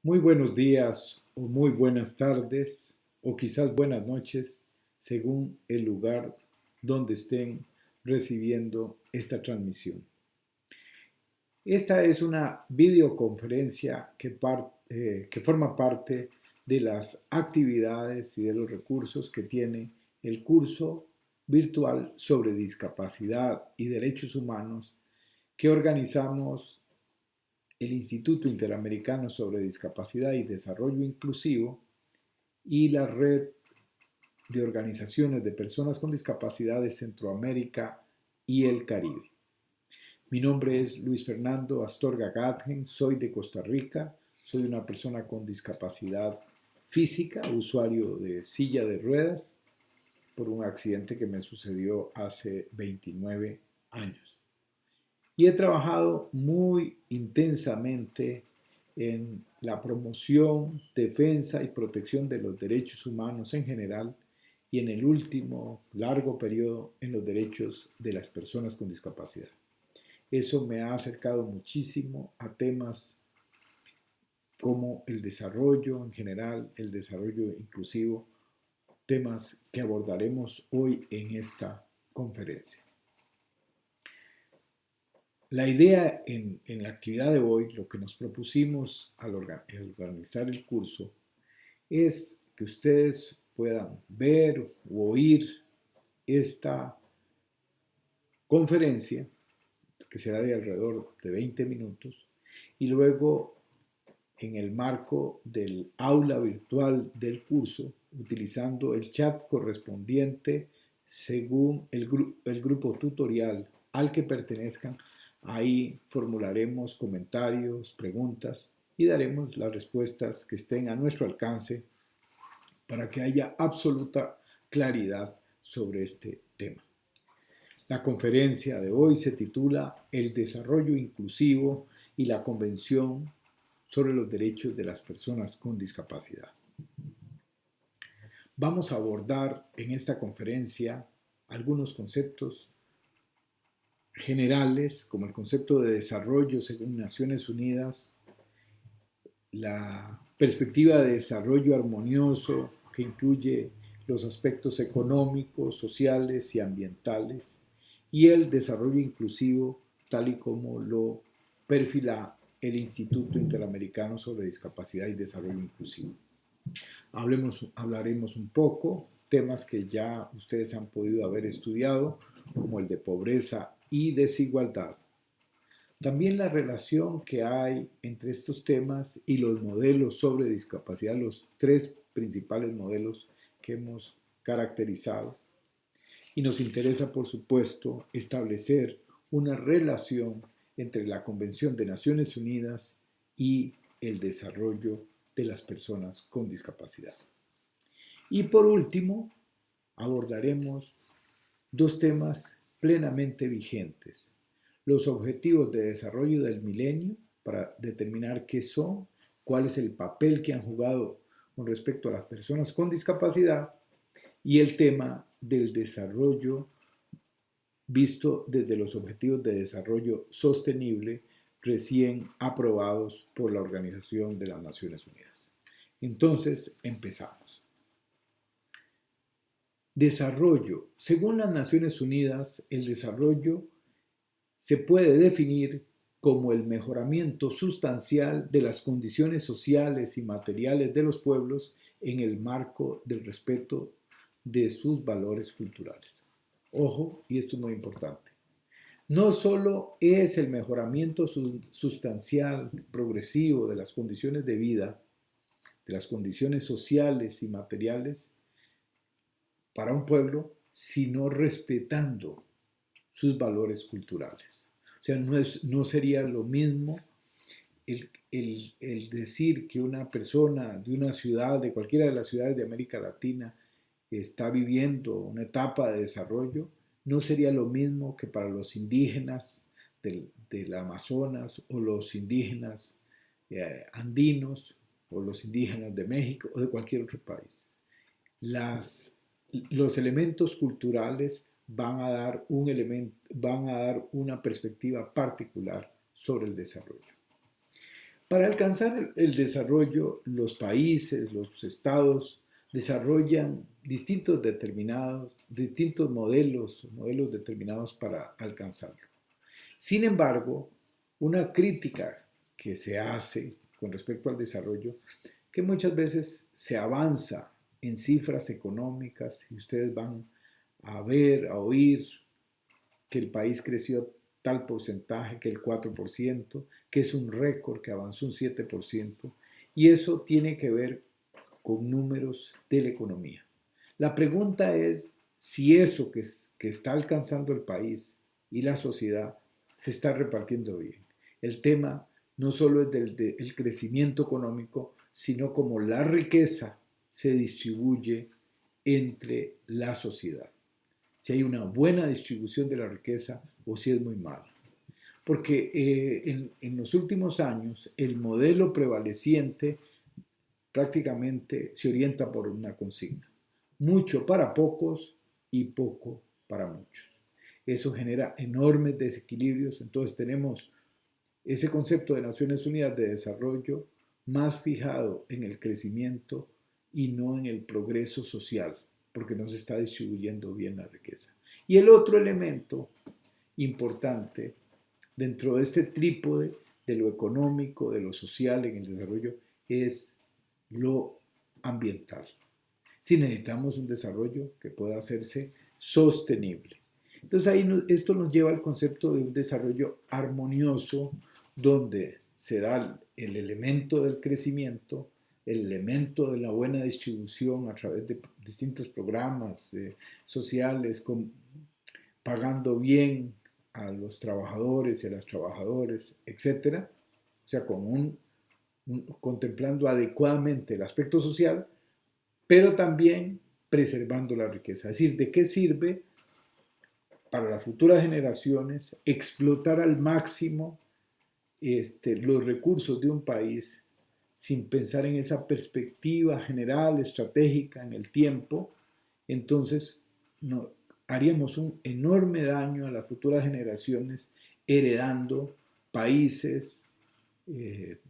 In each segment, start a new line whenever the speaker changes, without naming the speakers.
Muy buenos días o muy buenas tardes o quizás buenas noches según el lugar donde estén recibiendo esta transmisión. Esta es una videoconferencia que forma parte de las actividades y de los recursos que tiene el curso virtual sobre discapacidad y derechos humanos que organizamos el Instituto Interamericano sobre Discapacidad y Desarrollo Inclusivo y la Red de Organizaciones de Personas con Discapacidad de Centroamérica y el Caribe. Mi nombre es Luis Fernando Astorga Gatgen, soy de Costa Rica, soy una persona con discapacidad física, usuario de silla de ruedas, por un accidente que me sucedió hace 29 años. Y he trabajado muy intensamente en la promoción, defensa y protección de los derechos humanos en general y en el último largo periodo en los derechos de las personas con discapacidad. Eso me ha acercado muchísimo a temas como el desarrollo en general, el desarrollo inclusivo, temas que abordaremos hoy en esta conferencia. La idea en la actividad de hoy, lo que nos propusimos al organizar el curso, es que ustedes puedan ver o oír esta conferencia, que será de alrededor de 20 minutos, y luego en el marco del aula virtual del curso, utilizando el chat correspondiente según el grupo tutorial al que pertenezcan. Ahí formularemos comentarios, preguntas y daremos las respuestas que estén a nuestro alcance para que haya absoluta claridad sobre este tema. La conferencia de hoy se titula El desarrollo inclusivo y la Convención sobre los Derechos de las Personas con Discapacidad. Vamos a abordar en esta conferencia algunos conceptos generales, como el concepto de desarrollo según Naciones Unidas, la perspectiva de desarrollo armonioso que incluye los aspectos económicos, sociales y ambientales, y el desarrollo inclusivo tal y como lo perfila el Instituto Interamericano sobre Discapacidad y Desarrollo Inclusivo. Hablaremos un poco temas que ya ustedes han podido haber estudiado, como el de pobreza y desigualdad. También la relación que hay entre estos temas y los modelos sobre discapacidad, los tres principales modelos que hemos caracterizado. Y nos interesa, por supuesto, establecer una relación entre la Convención de Naciones Unidas y el desarrollo de las personas con discapacidad. Y por último, abordaremos dos temas plenamente vigentes: los objetivos de desarrollo del milenio, para determinar qué son, cuál es el papel que han jugado con respecto a las personas con discapacidad, y el tema del desarrollo visto desde los objetivos de desarrollo sostenible recién aprobados por la Organización de las Naciones Unidas. Entonces, empezamos. Desarrollo. Según las Naciones Unidas, el desarrollo se puede definir como el mejoramiento sustancial de las condiciones sociales y materiales de los pueblos en el marco del respeto de sus valores culturales. Ojo, y esto es muy importante. No solo es el mejoramiento sustancial, progresivo de las condiciones de vida, de las condiciones sociales y materiales para un pueblo, sino respetando sus valores culturales. O sea, no sería lo mismo el decir que una persona de una ciudad, de cualquiera de las ciudades de América Latina, está viviendo una etapa de desarrollo, no sería lo mismo que para los indígenas del Amazonas o los indígenas andinos o los indígenas de México o de cualquier otro país. Los elementos culturales van a dar una perspectiva particular sobre el desarrollo. Para alcanzar el desarrollo, los países, los estados desarrollan distintos modelos determinados para alcanzarlo. Sin embargo, una crítica que se hace con respecto al desarrollo, que muchas veces se avanza en cifras económicas y ustedes van a ver, a oír que el país creció tal porcentaje, que el 4%, que es un récord, que avanzó un 7%, y eso tiene que ver con números de la economía. La pregunta es si eso que está alcanzando el país y la sociedad se está repartiendo bien. El tema no solo es del crecimiento económico, sino cómo la riqueza se distribuye entre la sociedad. Si hay una buena distribución de la riqueza o si es muy mala. Porque en los últimos años el modelo prevaleciente prácticamente se orienta por una consigna. Mucho para pocos y poco para muchos. Eso genera enormes desequilibrios. Entonces tenemos ese concepto de Naciones Unidas de desarrollo más fijado en el crecimiento y no en el progreso social, porque no se está distribuyendo bien la riqueza. Y el otro elemento importante dentro de este trípode de lo económico, de lo social en el desarrollo, es lo ambiental. Si necesitamos un desarrollo que pueda hacerse sostenible. Entonces ahí esto nos lleva al concepto de un desarrollo armonioso donde se da el elemento del crecimiento, el elemento de la buena distribución a través de distintos programas sociales, pagando bien a los trabajadores y a las trabajadoras, etcétera. O sea, contemplando adecuadamente el aspecto social, pero también preservando la riqueza. Es decir, ¿de qué sirve para las futuras generaciones explotar al máximo los recursos de un país sin pensar en esa perspectiva general, estratégica en el tiempo? Entonces no, haríamos un enorme daño a las futuras generaciones heredando países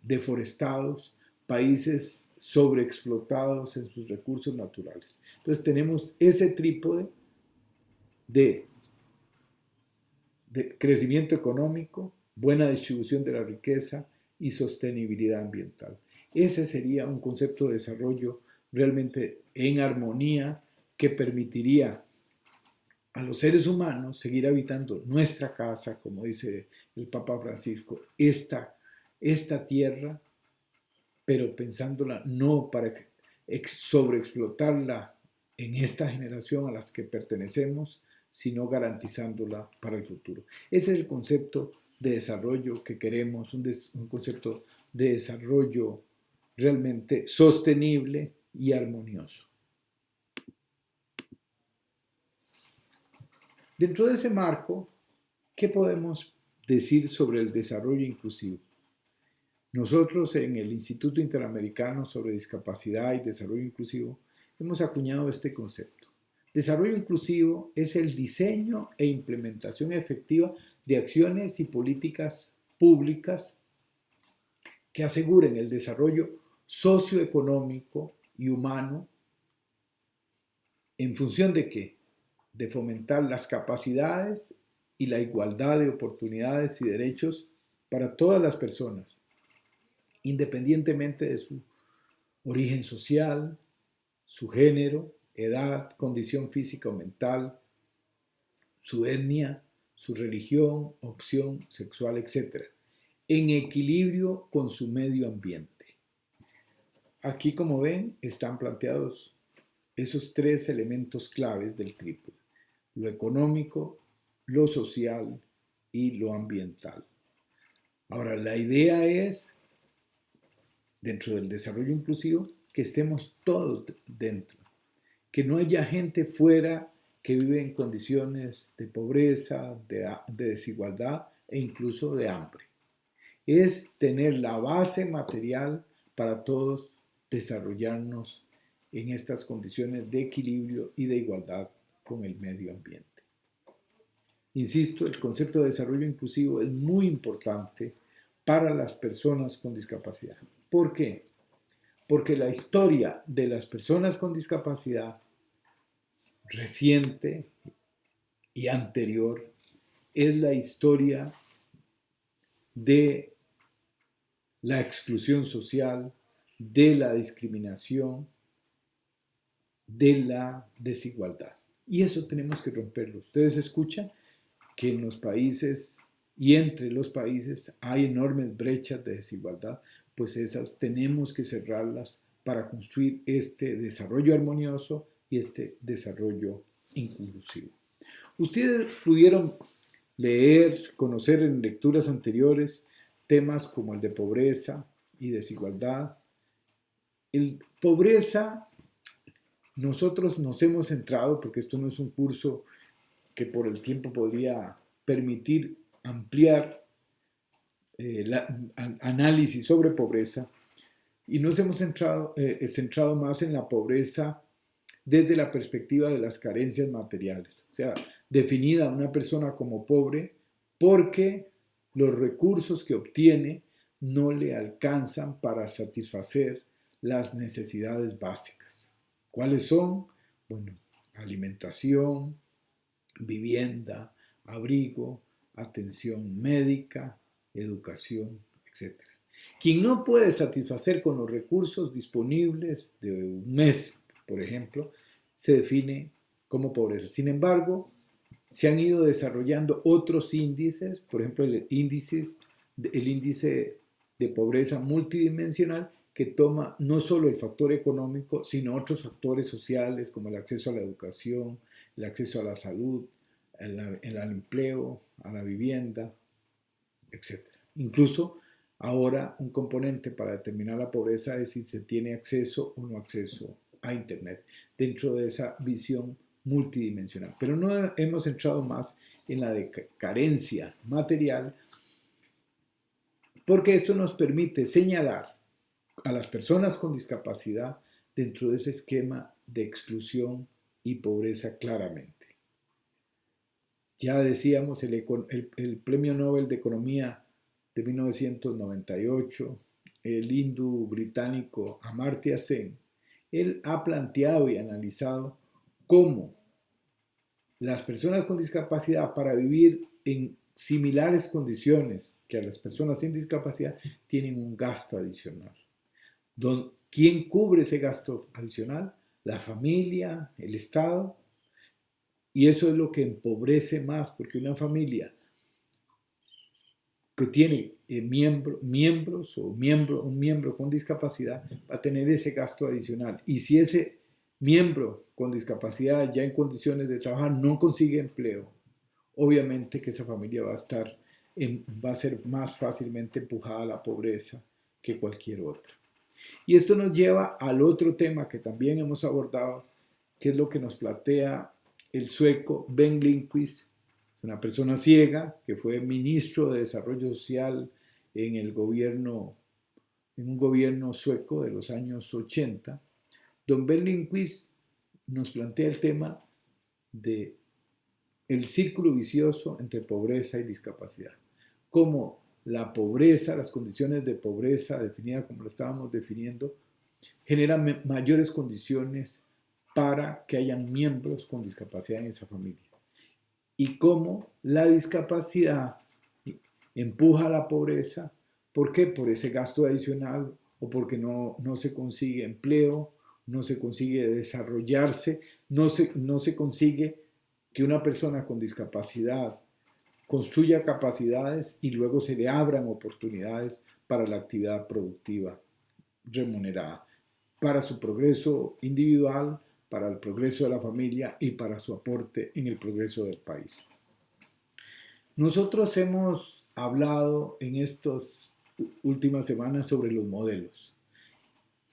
deforestados, países sobreexplotados en sus recursos naturales. Entonces tenemos ese trípode de crecimiento económico, buena distribución de la riqueza y sostenibilidad ambiental. Ese sería un concepto de desarrollo realmente en armonía que permitiría a los seres humanos seguir habitando nuestra casa, como dice el Papa Francisco, esta tierra, pero pensándola no para sobreexplotarla en esta generación a las que pertenecemos, sino garantizándola para el futuro. Ese es el concepto de desarrollo que queremos, un concepto de desarrollo realmente sostenible y armonioso. Dentro de ese marco, ¿qué podemos decir sobre el desarrollo inclusivo? Nosotros en el Instituto Interamericano sobre Discapacidad y Desarrollo Inclusivo hemos acuñado este concepto. Desarrollo inclusivo es el diseño e implementación efectiva de acciones y políticas públicas que aseguren el desarrollo socioeconómico y humano. ¿En función de qué? De fomentar las capacidades y la igualdad de oportunidades y derechos para todas las personas, independientemente de su origen social, su género, edad, condición física o mental, su etnia, su religión, opción sexual, etc., en equilibrio con su medio ambiente. Aquí, como ven, están planteados esos tres elementos claves del trípode: lo económico, lo social y lo ambiental. Ahora, la idea es, dentro del desarrollo inclusivo, que estemos todos dentro, que no haya gente fuera que vive en condiciones de pobreza, de desigualdad e incluso de hambre. Es tener la base material para todos desarrollarnos en estas condiciones de equilibrio y de igualdad con el medio ambiente. Insisto, el concepto de desarrollo inclusivo es muy importante para las personas con discapacidad. ¿Por qué? Porque la historia de las personas con discapacidad reciente y anterior es la historia de la exclusión social, de la discriminación, de la desigualdad. Y eso tenemos que romperlo. Ustedes escuchan que en los países y entre los países hay enormes brechas de desigualdad, pues esas tenemos que cerrarlas para construir este desarrollo armonioso y este desarrollo inclusivo. Ustedes pudieron leer, conocer en lecturas anteriores temas como el de pobreza y desigualdad. El pobreza, nosotros nos hemos centrado, porque esto no es un curso que por el tiempo podría permitir ampliar análisis sobre pobreza, y nos hemos centrado más en la pobreza desde la perspectiva de las carencias materiales. O sea, definida una persona como pobre porque los recursos que obtiene no le alcanzan para satisfacer las necesidades básicas. ¿Cuáles son? Bueno, alimentación, vivienda, abrigo, atención médica, educación, etc. Quien no puede satisfacer con los recursos disponibles de un mes, por ejemplo, se define como pobreza. Sin embargo, se han ido desarrollando otros índices, por ejemplo, el índice de pobreza multidimensional, que toma no solo el factor económico, sino otros factores sociales como el acceso a la educación, el acceso a la salud, el empleo, a la vivienda, etc. Incluso ahora un componente para determinar la pobreza es si se tiene acceso o no acceso a Internet dentro de esa visión multidimensional. Pero no hemos entrado más en la de carencia material, porque esto nos permite señalar a las personas con discapacidad dentro de ese esquema de exclusión y pobreza claramente. Ya decíamos, el Premio Nobel de Economía de 1998, el hindú británico Amartya Sen, él ha planteado y analizado cómo las personas con discapacidad, para vivir en similares condiciones que a las personas sin discapacidad, tienen un gasto adicional. ¿Quién cubre ese gasto adicional? La familia, el Estado. Y eso es lo que empobrece más, porque una familia que tiene un miembro con discapacidad va a tener ese gasto adicional. Y si ese miembro con discapacidad ya en condiciones de trabajar no consigue empleo, obviamente que esa familia va a ser más fácilmente empujada a la pobreza que cualquier otra. Y esto nos lleva al otro tema que también hemos abordado, que es lo que nos plantea el sueco Ben Lindqvist, una persona ciega que fue ministro de Desarrollo Social en un gobierno sueco de los años 80. Don Ben Lindqvist nos plantea el tema de el círculo vicioso entre pobreza y discapacidad. Cómo la pobreza, las condiciones de pobreza, definida como lo estábamos definiendo, generan mayores condiciones para que hayan miembros con discapacidad en esa familia. Y cómo la discapacidad empuja a la pobreza. ¿Por qué? Por ese gasto adicional o porque no se consigue empleo, no se consigue desarrollarse, no se consigue que una persona con discapacidad construya capacidades y luego se le abran oportunidades para la actividad productiva remunerada, para su progreso individual, para el progreso de la familia y para su aporte en el progreso del país. Nosotros hemos hablado en estas últimas semanas sobre los modelos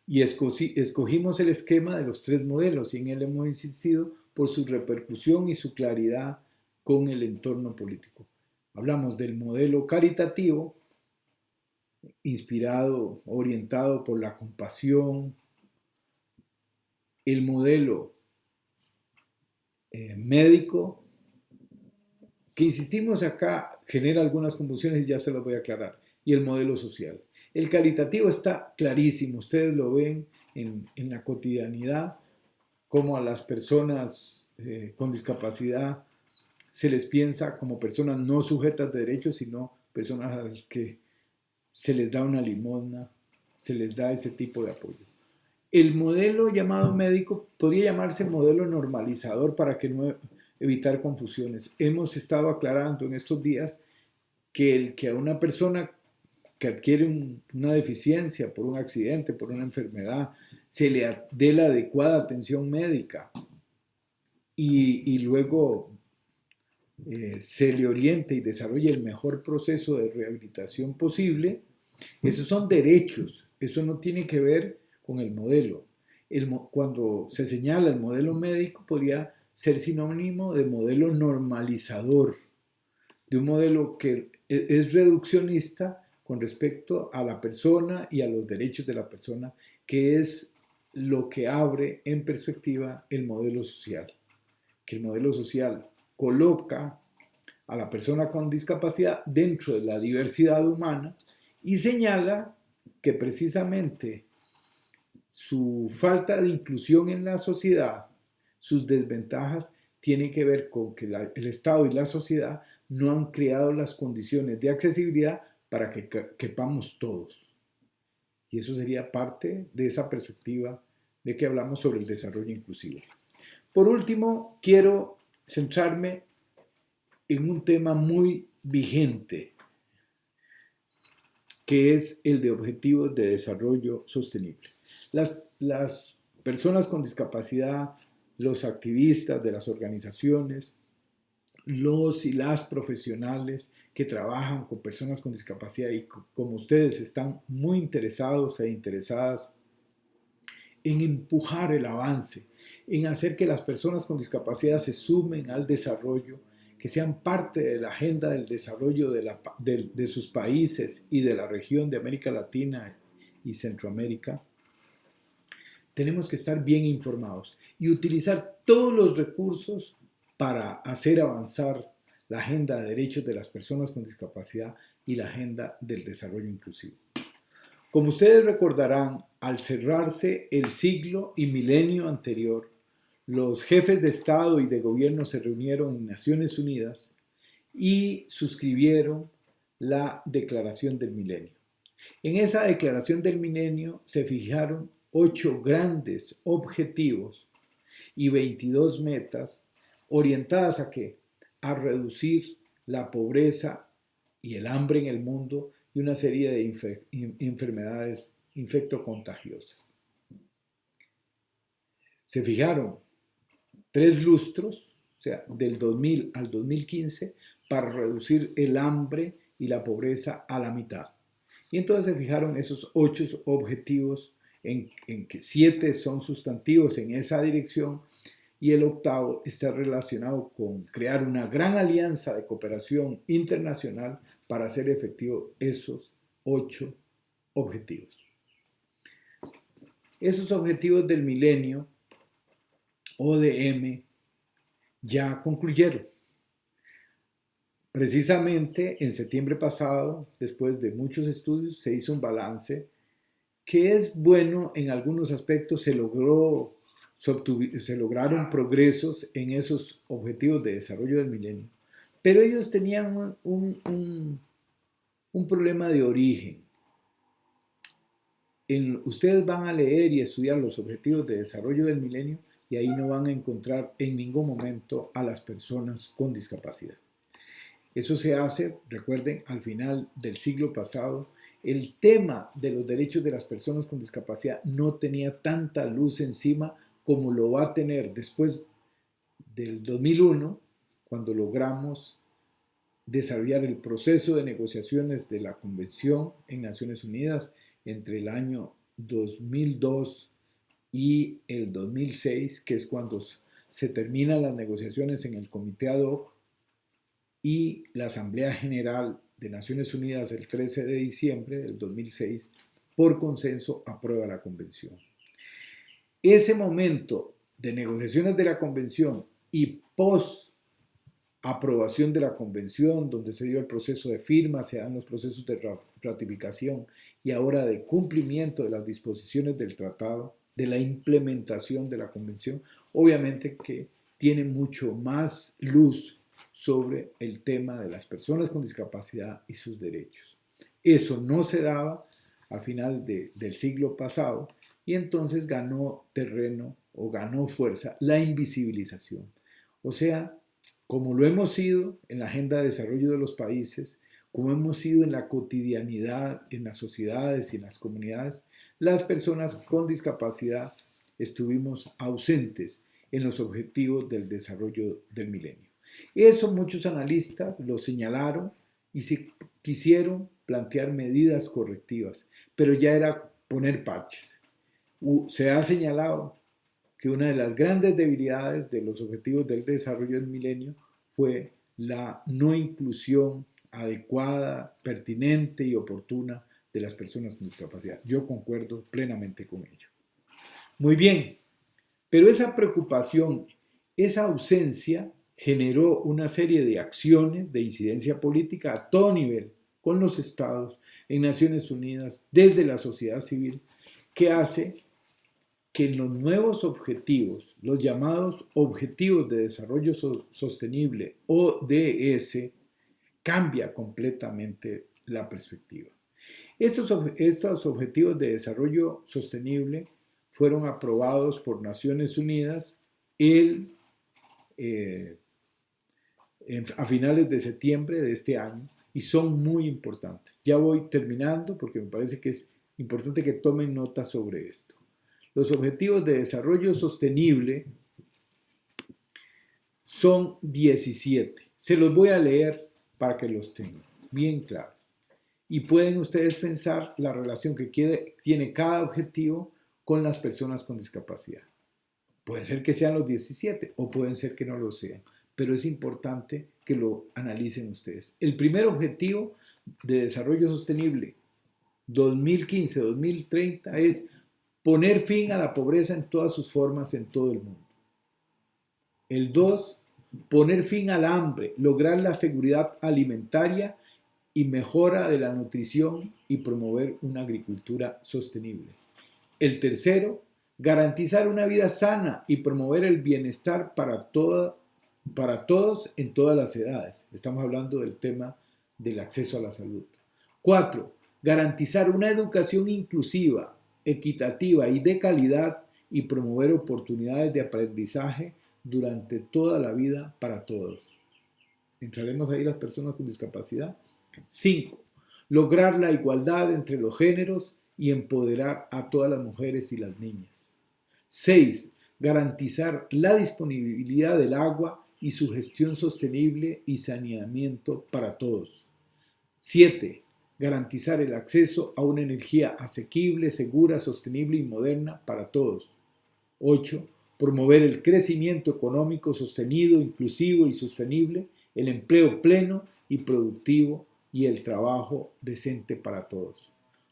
y escogimos el esquema de los 3 modelos y en él hemos insistido por su repercusión y su claridad con el entorno político. Hablamos del modelo caritativo, inspirado, orientado por la compasión, el modelo médico, que insistimos acá, genera algunas confusiones y ya se las voy a aclarar. y el modelo social. El calitativo está clarísimo, ustedes lo ven en la cotidianidad, como a las personas con discapacidad se les piensa como personas no sujetas de derechos, sino personas a las que se les da una limosna, se les da ese tipo de apoyo. El modelo llamado médico podría llamarse modelo normalizador para que no evitar confusiones. Hemos estado aclarando en estos días que a una persona que adquiere una deficiencia por un accidente, por una enfermedad, se le dé la adecuada atención médica y luego se le oriente y desarrolle el mejor proceso de rehabilitación posible. Esos son derechos, eso no tiene que ver con el modelo. Cuando se señala el modelo médico podría ser sinónimo de modelo normalizador, de un modelo que es reduccionista con respecto a la persona y a los derechos de la persona, que es lo que abre en perspectiva el modelo social, que el modelo social coloca a la persona con discapacidad dentro de la diversidad humana y señala que precisamente su falta de inclusión en la sociedad, sus desventajas, tienen que ver con que el Estado y la sociedad no han creado las condiciones de accesibilidad para que quepamos todos. Y eso sería parte de esa perspectiva de que hablamos sobre el desarrollo inclusivo. Por último, quiero centrarme en un tema muy vigente, que es el de objetivos de desarrollo sostenible. Las personas con discapacidad, los activistas de las organizaciones, los y las profesionales que trabajan con personas con discapacidad y como ustedes están muy interesados e interesadas en empujar el avance, en hacer que las personas con discapacidad se sumen al desarrollo, que sean parte de la agenda del desarrollo de sus países y de la región de América Latina y Centroamérica. Tenemos que estar bien informados y utilizar todos los recursos para hacer avanzar la agenda de derechos de las personas con discapacidad y la agenda del desarrollo inclusivo. Como ustedes recordarán, al cerrarse el siglo y milenio anterior, los jefes de Estado y de gobierno se reunieron en Naciones Unidas y suscribieron la Declaración del Milenio. En esa Declaración del Milenio se fijaron 8 grandes objetivos y 22 metas orientadas ¿a qué? A reducir la pobreza y el hambre en el mundo y una serie de enfermedades infectocontagiosas. Se fijaron 3 lustros, o sea, del 2000 al 2015, para reducir el hambre y la pobreza a la mitad. Y entonces se fijaron esos 8 objetivos, en que 7 son sustantivos en esa dirección y el 8º está relacionado con crear una gran alianza de cooperación internacional para hacer efectivo esos 8 objetivos. Esos objetivos del milenio, ODM, ya concluyeron. Precisamente en septiembre pasado, después de muchos estudios, se hizo un balance que es bueno en algunos aspectos. Se lograron progresos en esos objetivos de desarrollo del milenio, pero ellos tenían un problema de origen. Ustedes van a leer y estudiar los objetivos de desarrollo del milenio y ahí no van a encontrar en ningún momento a las personas con discapacidad. Eso se hace, recuerden, al final del siglo pasado. El tema de los derechos de las personas con discapacidad no tenía tanta luz encima como lo va a tener después del 2001, cuando logramos desarrollar el proceso de negociaciones de la Convención en Naciones Unidas entre el año 2002 y el 2006, que es cuando se terminan las negociaciones en el Comité Ad Hoc y la Asamblea General de Naciones Unidas el 13 de diciembre del 2006, por consenso, aprueba la Convención. Ese momento de negociaciones de la Convención y post aprobación de la convención, donde se dio el proceso de firma, se dan los procesos de ratificación y ahora de cumplimiento de las disposiciones del tratado, de la implementación de la convención, obviamente que tiene mucho más luz sobre el tema de las personas con discapacidad y sus derechos. Eso no se daba al final del siglo pasado y entonces ganó terreno o ganó fuerza la invisibilización. O sea, como lo hemos sido en la agenda de desarrollo de los países, como hemos sido en la cotidianidad, en las sociedades y en las comunidades, las personas con discapacidad estuvimos ausentes en los objetivos del desarrollo del milenio. Eso muchos analistas lo señalaron y se quisieron plantear medidas correctivas, pero ya era poner parches. Se ha señalado que una de las grandes debilidades de los objetivos del desarrollo del milenio fue la no inclusión adecuada, pertinente y oportuna de las personas con discapacidad. Yo concuerdo plenamente con ello. Muy bien, pero esa preocupación, esa ausencia generó una serie de acciones de incidencia política a todo nivel, con los estados, en Naciones Unidas, desde la sociedad civil, que hace que en los nuevos objetivos, los llamados Objetivos de Desarrollo Sostenible, ODS, cambia completamente la perspectiva. Estos objetivos de desarrollo sostenible fueron aprobados por Naciones Unidas a finales de septiembre de este año y son muy importantes. Ya voy terminando porque me parece que es importante que tomen nota sobre esto. Los objetivos de desarrollo sostenible son 17. Se los voy a leer para que los tengan bien claros. Y pueden ustedes pensar la relación que tiene cada objetivo con las personas con discapacidad. Puede ser que sean los 17 o pueden ser que no lo sean, pero es importante que lo analicen ustedes. El primer objetivo de desarrollo sostenible 2015-2030 es poner fin a la pobreza en todas sus formas en todo el mundo. El 2, poner fin al hambre, lograr la seguridad alimentaria y mejora de la nutrición y promover una agricultura sostenible. El tercero, garantizar una vida sana y promover el bienestar para todos en todas las edades. Estamos hablando del tema del acceso a la salud. 4, garantizar una educación inclusiva, equitativa y de calidad y promover oportunidades de aprendizaje durante toda la vida para todos. ¿Entraremos ahí las personas con discapacidad? 5. Lograr la igualdad entre los géneros y empoderar a todas las mujeres y las niñas. 6. Garantizar la disponibilidad del agua y su gestión sostenible y saneamiento para todos. 7. Garantizar el acceso a una energía asequible, segura, sostenible y moderna para todos. 8. Promover el crecimiento económico sostenido, inclusivo y sostenible, el empleo pleno y productivo y el trabajo decente para todos.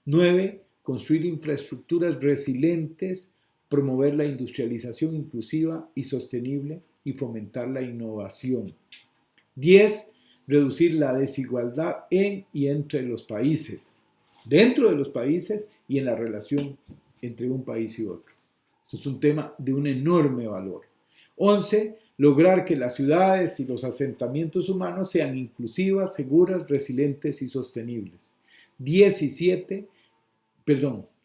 9. Construir infraestructuras resilientes, promover la industrialización inclusiva y sostenible y fomentar la innovación. 10. Reducir la desigualdad en y entre los países, dentro de los países y en la relación entre un país y otro. Esto es un tema de un enorme valor. 11. Lograr que las ciudades y los asentamientos humanos sean inclusivas, seguras, resilientes y sostenibles.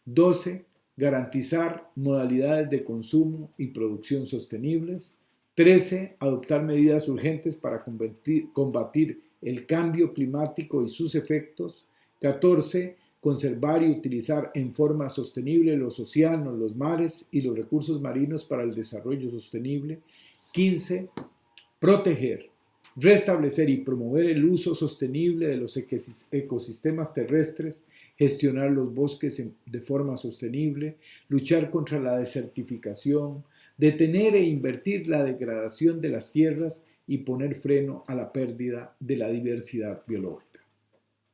12. Garantizar modalidades de consumo y producción sostenibles. 13. Adoptar medidas urgentes para combatir el cambio climático y sus efectos. 14. Conservar y utilizar en forma sostenible los océanos, los mares y los recursos marinos para el desarrollo sostenible. 15. Proteger, restablecer y promover el uso sostenible de los ecosistemas terrestres, gestionar los bosques de forma sostenible, luchar contra la desertificación, detener e invertir la degradación de las tierras y poner freno a la pérdida de la diversidad biológica.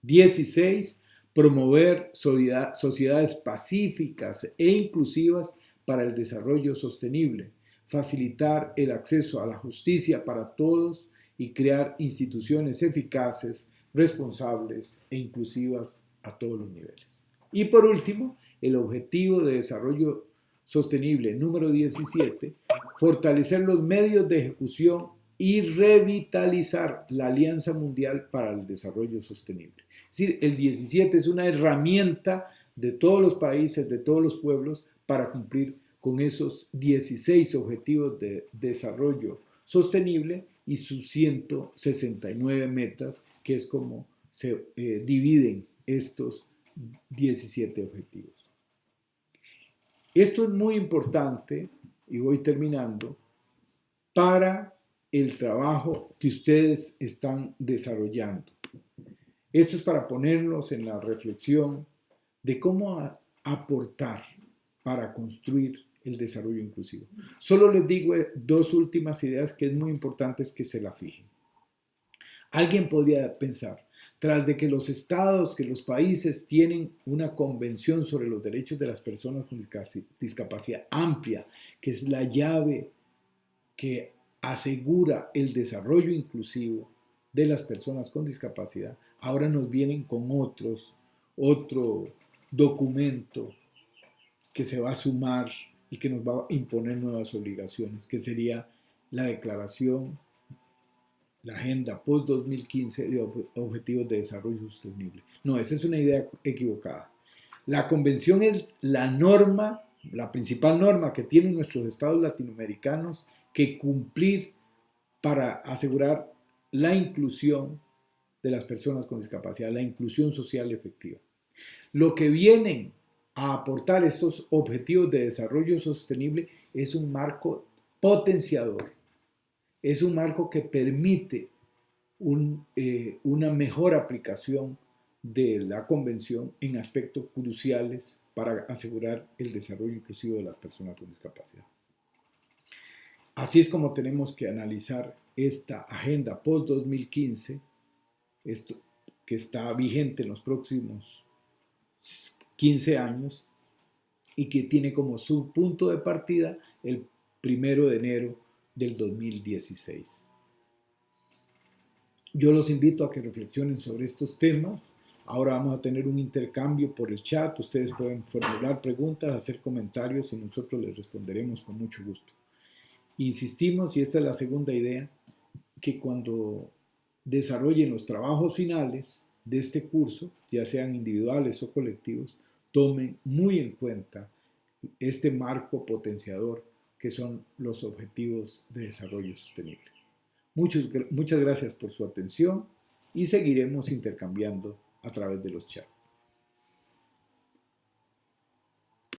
16. Promover sociedades pacíficas e inclusivas para el desarrollo sostenible, facilitar el acceso a la justicia para todos y crear instituciones eficaces, responsables e inclusivas a todos los niveles. Y por último, el Objetivo de Desarrollo Sostenible número 17, fortalecer los medios de ejecución y revitalizar la Alianza Mundial para el Desarrollo Sostenible. Es decir, el 17 es una herramienta de todos los países, de todos los pueblos, para cumplir con esos 16 objetivos de desarrollo sostenible y sus 169 metas, que es como se dividen estos 17 objetivos. Esto es muy importante, y voy terminando, para el trabajo que ustedes están desarrollando. Esto es para ponernos en la reflexión de cómo aportar para construir el desarrollo inclusivo. Solo les digo dos últimas ideas que es muy importante que se la fijen. Alguien podría pensar, tras de que los estados, que los países tienen una convención sobre los derechos de las personas con discapacidad amplia, que es la llave que asegura el desarrollo inclusivo de las personas con discapacidad, ahora nos vienen con otro documento que se va a sumar y que nos va a imponer nuevas obligaciones, que sería la declaración, la agenda post-2015 de Objetivos de Desarrollo Sostenible. No, esa es una idea equivocada. La convención es la norma, la principal norma que tienen nuestros estados latinoamericanos que cumplir para asegurar la inclusión de las personas con discapacidad, la inclusión social efectiva. Lo que vienen a aportar estos objetivos de desarrollo sostenible es un marco potenciador, es un marco que permite una mejor aplicación de la convención en aspectos cruciales para asegurar el desarrollo inclusivo de las personas con discapacidad. Así es como tenemos que analizar esta agenda post-2015, esto que está vigente en los próximos 15 años y que tiene como su punto de partida el 1 de enero del 2016. Yo los invito a que reflexionen sobre estos temas. Ahora vamos a tener un intercambio por el chat. Ustedes pueden formular preguntas, hacer comentarios y nosotros les responderemos con mucho gusto. Insistimos, y esta es la segunda idea, que cuando desarrollen los trabajos finales de este curso, ya sean individuales o colectivos, tomen muy en cuenta este marco potenciador que son los objetivos de desarrollo sostenible. Muchas gracias por su atención y seguiremos intercambiando a través de los chats.